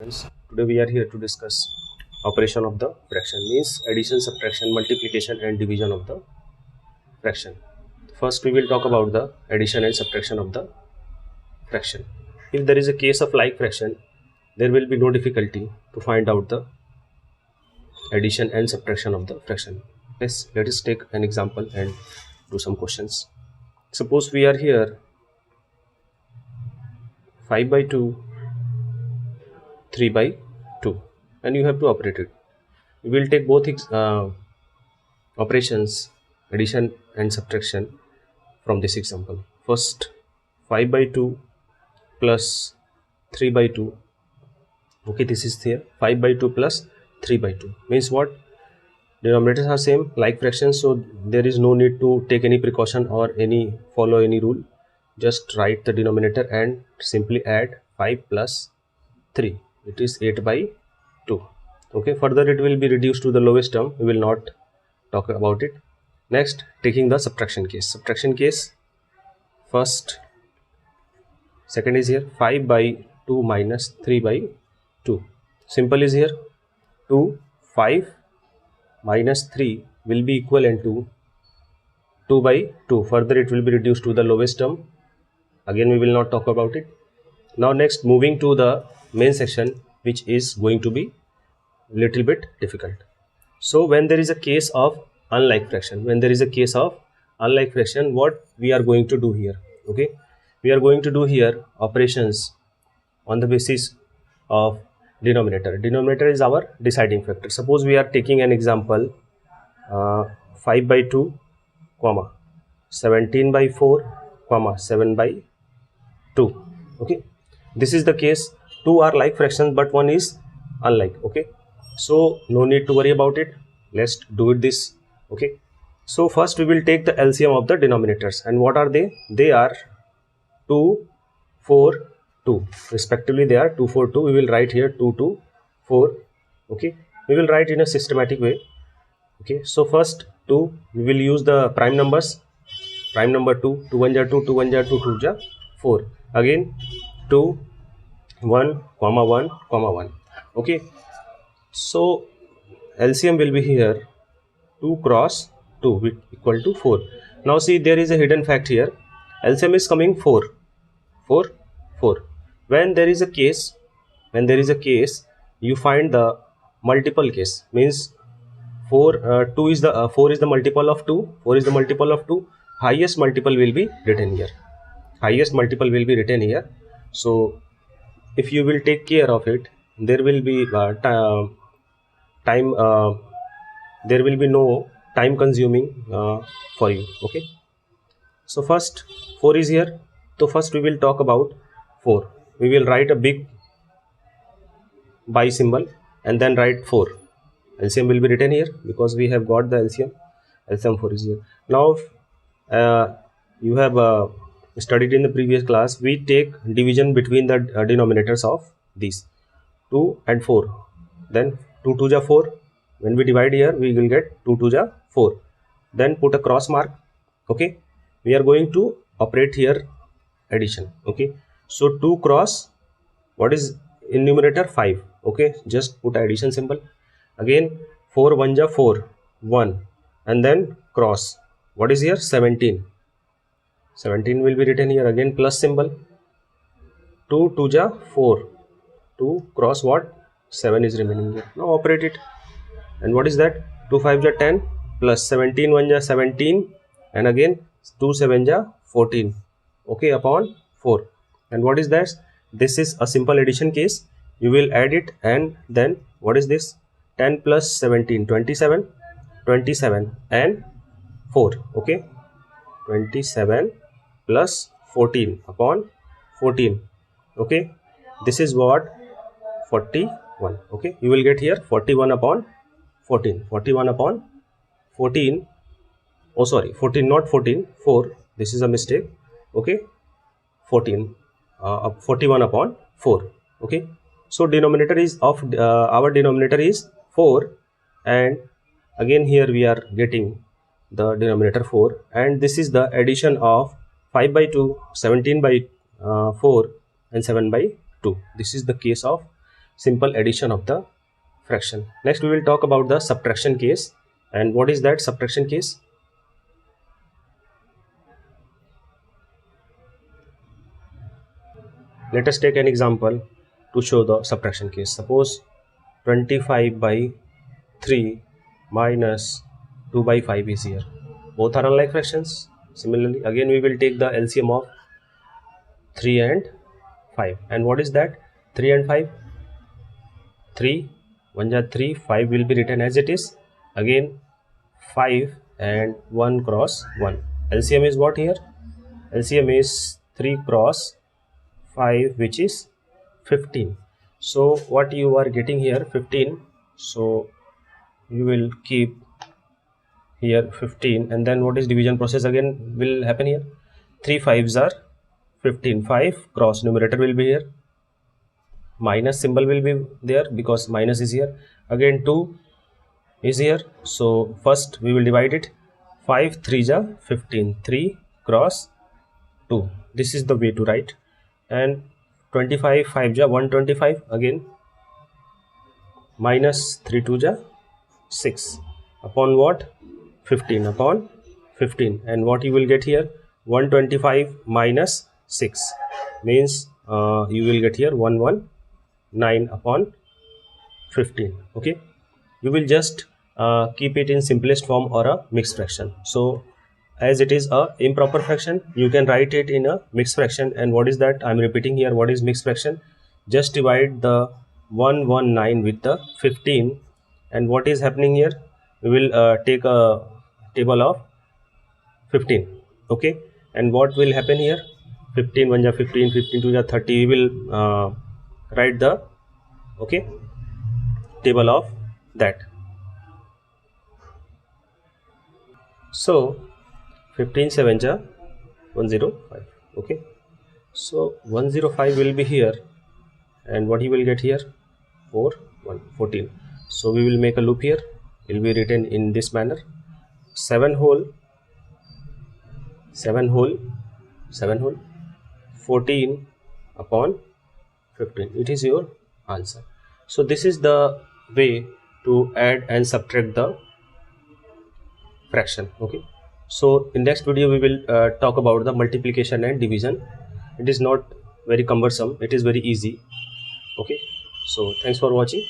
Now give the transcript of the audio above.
Friends, today we are here to discuss operation of the fraction, means addition, subtraction, multiplication and division of the fraction. First we will talk about the addition and subtraction of the fraction. If there is a case of like fraction, there will be no difficulty to find out the addition and subtraction of the fraction. Let us take an example and do some questions. Suppose we are here 5 by 2, 3 by 2, and you have to operate it. We will take both operations, addition and subtraction, from this example. First, 5 by 2 plus 3 by 2. Okay, this is here 5 by 2 plus 3 by 2 means what? Denominators are same, like fractions, so there is no need to take any precaution or follow any rule. Just write the denominator and simply add 5 plus 3. It is 8 by 2. Okay, further it will be reduced to the lowest term. We will not talk about it. Next, taking the subtraction case. First, second is here 5 by 2 minus 3 by 2. Simple is here 2, 5 minus 3 will be equivalent to 2 by 2. Further it will be reduced to the lowest term. Again we will not talk about it. Now next, moving to the main section, which is going to be little bit difficult. So when there is a case of unlike fraction, what we are going to do here? Okay, we are going to do here operations on the basis of denominator is our deciding factor. Suppose we are taking an example 5 by 2 comma 17 by 4 7 by 2. Okay, this is the case. Two are like fractions but one is unlike. Okay, so no need to worry about it. Let's do it this. Okay, so first we will take the LCM of the denominators, and what are they? They are 2, 4, 2 respectively. They are 2, 4, 2. We will write here 2, 2, 4. Okay, we will write in a systematic way. Okay, so first 2, we will use the prime numbers. Prime number 2, 2 1 ja 2, 2 1 ja 2, 2 ja 4. Again 2, 1, 1, 1. Okay, so LCM will be here 2 cross 2 equal to 4. Now see, there is a hidden fact here. LCM is coming 4, 4, 4. When there is a case, you find the multiple case, means 4 is the multiple of 2. Highest multiple will be written here. So if you will take care of it, there will be there will be no time consuming for you. Okay, so first 4 is here. So first we will talk about 4. We will write a big by symbol and then write 4. LCM will be written here because we have got the LCM 4 is here. Now you have studied in the previous class, we take division between the denominators of these 2 and 4. Then 2 2 ja 4. When we divide here, we will get 2 2 ja 4. Then put a cross mark. Okay, we are going to operate here addition. Okay, so 2 cross, what is in numerator? 5. Okay, just put addition symbol. Again 4 1 ja 4, 1, and then cross, what is here? 17 will be written here. Again plus symbol. 2 2 ja 4, 2 cross what? 7 is remaining here. Now operate it, and what is that? 2 5 ja 10 plus 17 1 ja 17, and again 2 7 ja 14. Okay, upon 4. And what is that? This is a simple addition case. You will add it, and then what is this? 10 plus 17, 27 and 4. Okay, 27 plus 14 upon 14. Okay, this is what? 41. Okay, you will get here 41 upon 14. 41 upon 14. Oh sorry, 14 not 14, 4. This is a mistake. Okay, 14 41 upon 4. Okay, so denominator is of our denominator is 4, and again here we are getting the denominator 4, and this is the addition of 5 by 2, 17 by 4 and 7 by 2. This is the case of simple addition of the fraction. Next we will talk about the subtraction case. And what is that subtraction case? Let us take an example to show the subtraction case. Suppose 25 by 3 minus 2 by 5 is here. Both are unlike fractions. Similarly, again we will take the LCM of 3 and 5. And what is that? 3 and 5? 3, 1 ja 3, 5 will be written as it is. Again 5 and 1 cross 1. LCM is what here? LCM is 3 cross 5, which is 15. So what you are getting here, 15. So you will keep here 15, and then what is division process again will happen here. 3 5s are 15. 5 cross numerator will be here, minus symbol will be there because minus is here. Again 2 is here, so first we will divide it. 5 3s are 15. 3 cross 2. This is the way to write. And 25 5s are 125. Again minus 3 2s are 6 upon what? 15 upon 15. And what you will get here? 125 minus 6 means you will get here 119 upon 15. Okay, you will just keep it in simplest form or a mixed fraction. So as it is a improper fraction, you can write it in a mixed fraction. And what is that? I'm repeating here, what is mixed fraction? Just divide the 119 with the 15. And what is happening here? We will take a table of 15. Okay, and what will happen here? 15 1 ja 15, 15 2 ja 30. We will write the table of that. So 15 7 ja 105. Okay, so 105 will be here, and what you will get here? 4 1 14. So we will make a loop here. It will be written in this manner: 7 whole 7 whole 7 whole 14 upon 15. It is your answer. So this is the way to add and subtract the fraction. Okay, so in next video we will talk about the multiplication and division. It is not very cumbersome, it is very easy. Okay, so thanks for watching.